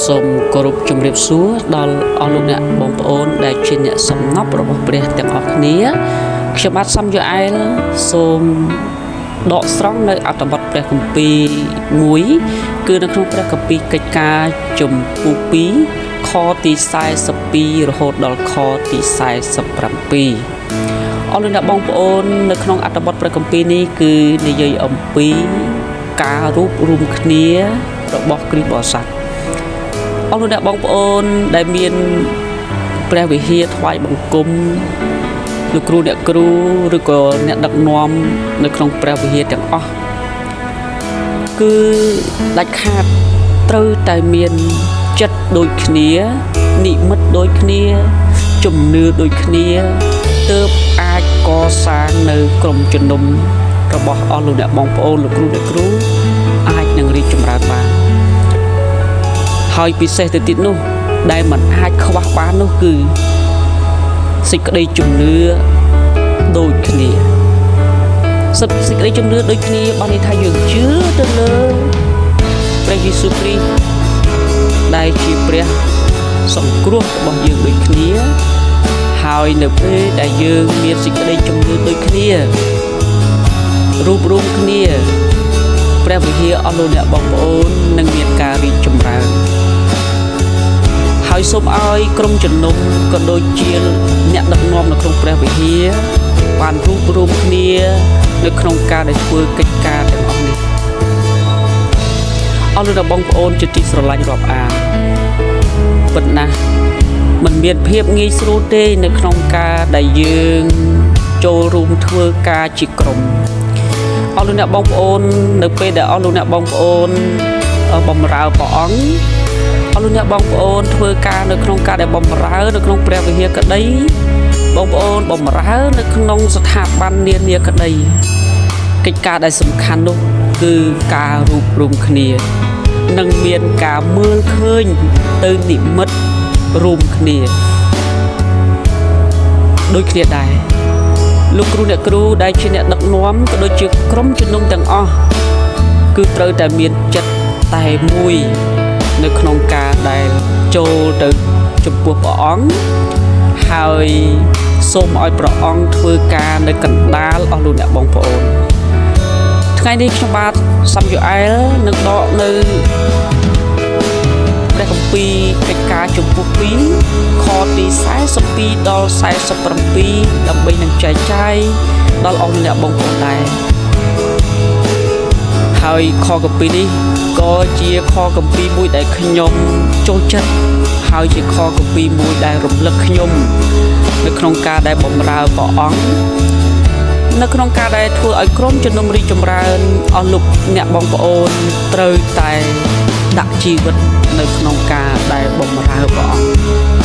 សូមគោរពជំរាបសួរដល់អស់លោកអ្នកបងប្អូនដែលជាអ្នកសំណប់របស់ព្រះទាំងអស់គ្នាខ្ញុំបាទសំយោអែលសូមដកស្រង់នៅអត្ថបទព្រះគម្ពីរមួយគឺនៅក្នុងព្រះគម្ពីរកិច្ចការជំពូក2ខទី42រហូតដល់ខទី47អស់លោកអ្នកបងប្អូននៅក្នុងអត្ថបទព្រះគម្ពីរនេះគឺនិយាយអំពីការរួបរวมគ្នារបស់គ្រិស្តបរិស័ទអស់លោកអ្នកបងប្អូនដែលមានព្រះវិហារថ្វាយបង្គំលោកគ្រូអ្នកគ្រូឬក៏អ្នកដឹកនាំនៅក្នុងព្រះវិហារទាំងអស់គឺដាច់ខាតត្រូវតែមានចិត្តដូចគ្នានិមិត្តដូចគ្នាជំនឿដូចគ្នាទើបអាចកសាងនៅក្រុមជំនុំរបស់អស់លោកអ្នកបងប្អូនលោកគ្រូអ្នកគ្រូអាចនឹងរីកចម្រើនបានហើយពិសេសទៅទៀតនោះដែលมันអាចខ្វះបាននោះគឺសេចក្តីជំនឿដូចគ្នាសេចក្តីជំនឿដូចគ្នាបានន័យថាយើងជឿទៅលើព្រះយេស៊ូវគ្រីស្ទដែលជាព្រះសង្គ្រោះរបស់យើងដូចគ្នាហើយនៅពេលដែលយើងមានសេចក្តីជំនឿដូចគ្នារួបរวมគ្នាព្រះវិហារអស់លោកអ្នកបងប្អូននឹងមានការរីកចម្រើនហើយសូមឲ្យក្រុមជំនុំក៏ដូចជាអ្នកដឹកនាំនៅក្នុងព្រះវិហារបានរួបរวมគ្នានៅក្នុងការដែលធ្វើកិច្ចការទាំងអស់នេះអស់លោកអ្នកបងប្អូនជាទីស្រឡាញ់រាប់អានពិតណាស់มันមានភាពងាយស្រួលទេនៅក្នុងការដែលយើងចូលរួមធ្វើការជាក្រុមអស់លោកអ្នកបងប្អូននៅពេលដែលអស់លោកអ្នកបងប្អូនបម្រើព្រះអង្គអស់លោកអ្នកបងប្អូនធ្វើការនៅក្នុងការដែលបម្រើនៅក្នុងព្រះវិហារក្តីបងប្អូនបម្រើនៅក្នុងស្ថាប័ននានាក្តីកិច្ចការដែលសំខាន់នោះគឺការរួបរวมគ្នានិងមានការមើលឃើញទៅនិមិត្តរួមគ្នាដូចគ្នាដែរលោកគ្រូអ្នកគ្រូដែលជាអ្នកដឹកនាំក៏ដូចជាក្រុមជំនុំទាំងអស់គឺត្រូវតែមានចិត្តតែមួយនៅក្នុងការដែលចូលទៅចំពោះព្រះអង្គហើយសូមឲ្យព្រះអង្គធ្វើការនៅកណ្ដាលអស់លោកអ្នកបងប្អូនថ្ងៃនេះខ្ញុំបាទសំយោអែលនឹងដកនៅព្រះគម្ពីរកិច្ចការជំពូក2ខទី42ដល់47ដើម្បីនឹងចែកចាយដល់អស់លោកអ្នកបងប្អូនដែរហើយខគម្ពីរនេះក៏ជាខគម្ពីរមួយដែលខ្ញុំចូលចិត្តហើយជាខគម្ពីរមួយដែលរំលឹកខ្ញុំនៅក្នុងការដែលបម្រើព្រះអង្គនៅក្នុងការដែលធ្វើឲ្យក្រុមជំនុំរីកចម្រើនអស់លោកអ្នកបងប្អូនត្រូវតែដាក់ជីវិតនៅក្នុងការដែលបម្រើព្រះអង្គ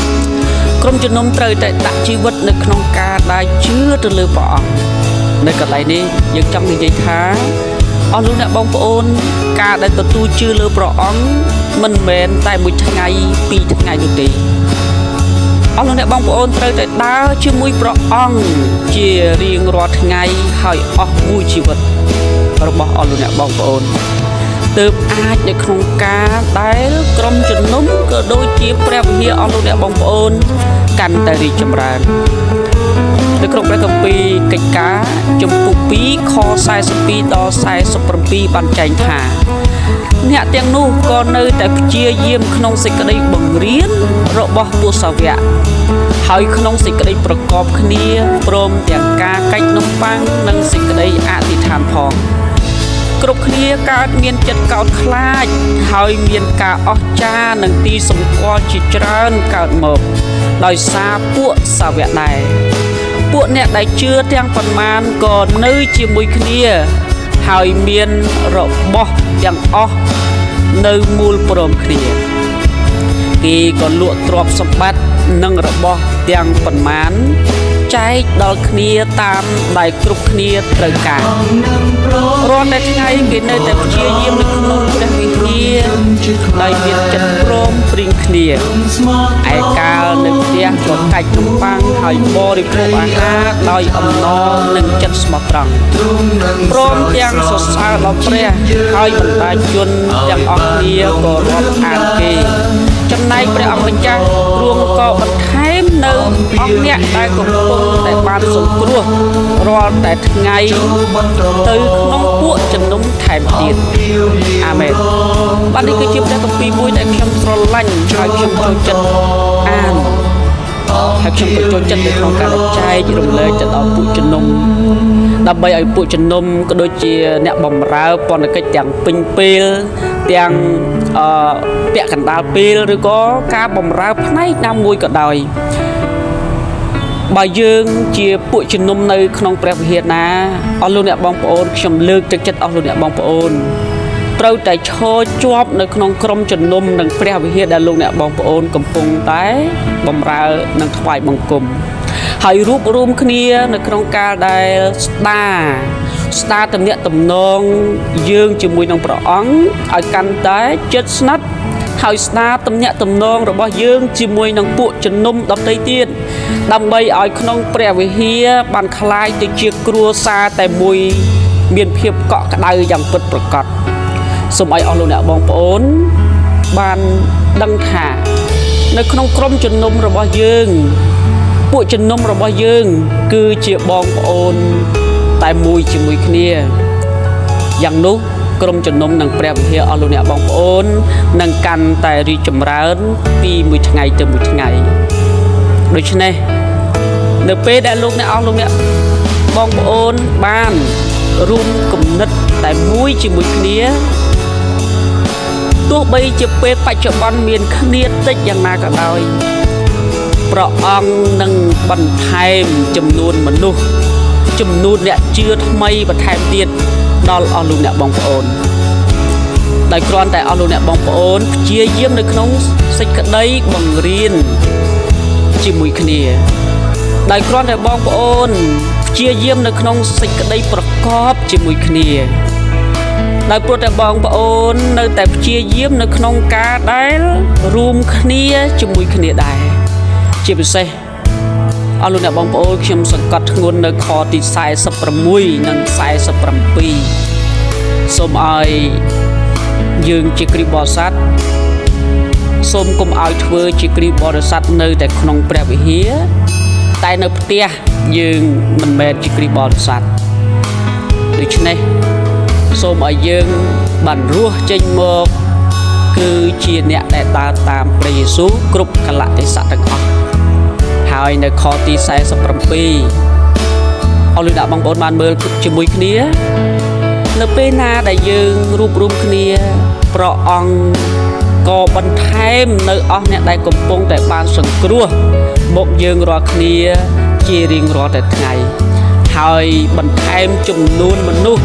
ក្រុមជំនុំត្រូវតែដាក់ជីវិតនៅក្នុងការដែលជឿទៅលើព្រះអង្គនៅកន្លែងនេះយើងចង់និយាយថាអស់លោកអ្នកបងប្អូនការដែលទទួលជឿលើព្រះអង្គមិនមែនតែមួយថ្ងៃពីរថ្ងៃនោះទេអស់លោកអ្នកបងប្អូនត្រូវតែដើរជាមួយព្រះអង្គជារៀងរាល់ថ្ងៃហើយអស់មួយជីវិតរបស់អស់លោកអ្នកបងប្អូនទើបអាចនៅក្នុងការដែលក្រុមជំនុំក៏ដូចជាព្រះវិហារអស់លោកអ្នកបងប្អូនកាន់តែរីកចម្រើននៅក្នុងព្រះគម្ពីរកិច្ចការជំពូក2ខ42ដល់47បានចែងថាអ្នកទាំងនោះក៏នៅតែព្យាយាមក្នុងសេចក្តីបង្រៀនរបស់ពួកសាវកហើយក្នុងសេចក្តីប្រកបគ្នាព្រមទាំងការកាច់នំប៉័ងនិងសេចក្តីអធិដ្ឋានផងគ្រប់គ្នាកើតមានចិត្តកោតខ្លាចហើយមានការអស្ចារ្យនិងទីសម្គាល់ជាច្រើនកើតមកដោយសារពួកសាវកដែរពួកអ្នកដែលជឿទាំងប៉ុន្មានក៏នៅជាមួយគ្នាហើយមានរបស់ទាំងអស់នៅមូលព្រមគ្នាគេក៏លក់ទ្រព្យសម្បត្តិនិងរបស់ទាំងប៉ុន្មានចែកដល់គ្នាតាមដែលគ្រប់គ្នាត្រូវការ រាល់តែថ្ងៃគេនៅតែព្យាយាមនៅក្នុងព្រះវិហារដោយមានចិត្តព្រមព្រៀងគ្នាឯកាលនៅផ្ទះក៏កាច់នំប៉័ងហើយបរិភោគអាហារដោយអំណរនិងចិត្តស្មោះត្រង់ព្រមទាំងសរសើរដល់ព្រះហើយបណ្ដាជនទាំងអស់គ្នាក៏រាប់អានគេចំណែកព្រះអង្គម្ចាស់ទ្រង់ក៏បន្ថែមនៅអង្គអ្នកដែលកំពុងតែបានសង្គ្រោះរាល់តែថ្ងៃទៅក្នុងពួកជំនុំថែមទៀតអាមែនបាទនេះគឺជាព្រះគម្ពីរមួយដែលខ្ញុំស្រឡាញ់ហើយខ្ញុំចូលចិត្តអានហើយខ្ញុំក៏ចូលចិត្តនៅក្នុងការចែករំលែកទៅដល់ពួកជំនុំដើម្បីឲ្យពួកជំនុំក៏ដូចជាអ្នកបម្រើពន្ធកិច្ចទាំងពេញពេលទាំងពាក់កណ្ដាលពេលឬក៏ការបម្រើផ្នែកណាមួយក៏ដោយបើយើងជាពួកជំនុំនៅក្នុងព្រះវិហារណាអស់លោកអ្នកបងប្អូនខ្ញុំលើកទឹកចិត្តអស់លោកអ្នកបងប្អូនត្រូវតែឈរជាប់នៅក្នុងក្រុមជំនុំនិងព្រះវិហារដែលលោកអ្នកបងប្អូនកំពុងតែបម្រើនិងថ្វាយបង្គំហើយរួបរวมគ្នានៅក្នុងការដែលស្ដារទំនាក់ទំនងយើងជាមួយនឹងព្រះអង្គឲ្យកាន់តែជិតស្និទ្ធហើយស្ដារទំនាក់ទំនងរបស់យើងជាមួយនឹងពួកជំនុំដទៃទៀតដើម្បីឲ្យក្នុងព្រះវិហារបានคล้ายទៅជាគ្រួសារតែមួយមានភាពកក់ក្ដៅយ៉ាងពិតប្រាកដសូមឲ្យអស់លោកអ្នកបងប្អូនបានដឹងថានៅក្នុងក្រុមជំនុំរបស់យើងពួកជំនុំរបស់យើងគឺជាបងប្អូនតែមួយជាមួយគ្នាយ៉ាងនោះក្រុមជំនុំនិងព្រះវិហារអស់លោកអ្នកបងប្អូននឹងកាន់តែរីកចម្រើនពីមួយថ្ងៃទៅមួយថ្ងៃដូច្នេះនៅពេលដែលលោកអ្នកអស់លោកអ្នកបងប្អូនបានរួមគំនិតតែមួយជាមួយគ្នាទោះបីជាពេលបច្ចុប្បន្នមានគ្នាតិចយ៉ាងណាក៏ដោយព្រះអង្គនឹងបន្ថែមចំនួនមនុស្សចំនួនអ្នកជឿថ្មីបន្ថែមទៀតដល់អស់លោកអ្នកបងប្អូនដោយគ្រាន់តែអស់លោកអ្នកបងប្អូនព្យាយាមនៅក្នុងសេចក្តីបង្រៀនជាមួយគ្នាដោយគ្រាន់តែបងប្អូនព្យាយាមនៅក្នុងសេចក្តីប្រកបជាមួយគ្នាដោយព្រោះតែបងប្អូននៅតែព្យាយាមនៅក្នុងការដែលរួមគ្នាជាមួយគ្នាដែរជាពិសេសអស់លោកអ្នកបងប្អូនខ្ញុំសង្កត់ធ្ងន់នៅខទី46និង47សូមឲ្យយើងជាគ្រីស្ទបរិស័ទសូមកុំឲ្យធ្វើជាគ្រីស្ទបរិស័ទនៅតែក្នុងព្រះវិហារតែនៅផ្ទះយើងមិនមែនជាគ្រីស្ទបរិស័ទដូច្នេះសូមឲ្យយើងបានរស់ចេញមកគឺជាអ្នកដែលដើរតាមព្រះយេស៊ូវគ្រប់កលៈទេសៈទាំងអស់ហើយនៅខទី47អស់លោកអ្នកបងប្អូនបានមើលជាមួយគ្នានៅពេលណាដែលយើងរួបរวมគ្នាព្រះអង្គក៏បន្ថែមនៅអស់អ្នកដែលកំពុងតែបានសង្គ្រោះមកយើងរាល់គ្នាជារៀងរាល់តែថ្ងៃហើយបន្ថែមចំនួនមនុស្ស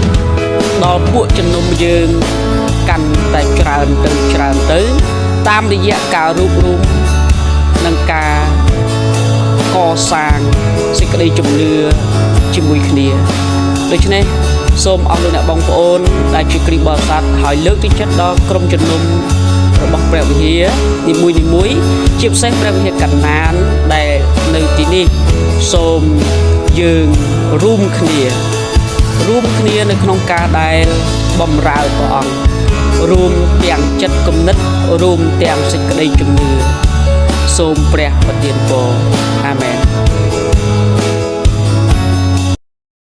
ដល់ពួកជំនុំយើងកាន់តែច្រើនទៅតាមរយៈការរួបរวมនិងការកសាងសេចក្តីជំនឿជាមួយគ្នាដូច្នេះសូមអស់លោកអ្នកបងប្អូនដែលជាគ្រីស្ទបរិស័ទហើយលើកទឹកចិត្តដល់ក្រុមជំនុំរបស់ព្រះវិហារនីមួយជាពិសេសព្រះវិហារកណ្ដាលដែលនៅទីនេះសូមយើងរួមគ្នានៅក្នុងការដែលបម្រើព្រះអង្គរួមទាំងចិត្តគំនិតរួមទាំងសេចក្តីជំនឿសូមព្រះប្រទានពរអាមែន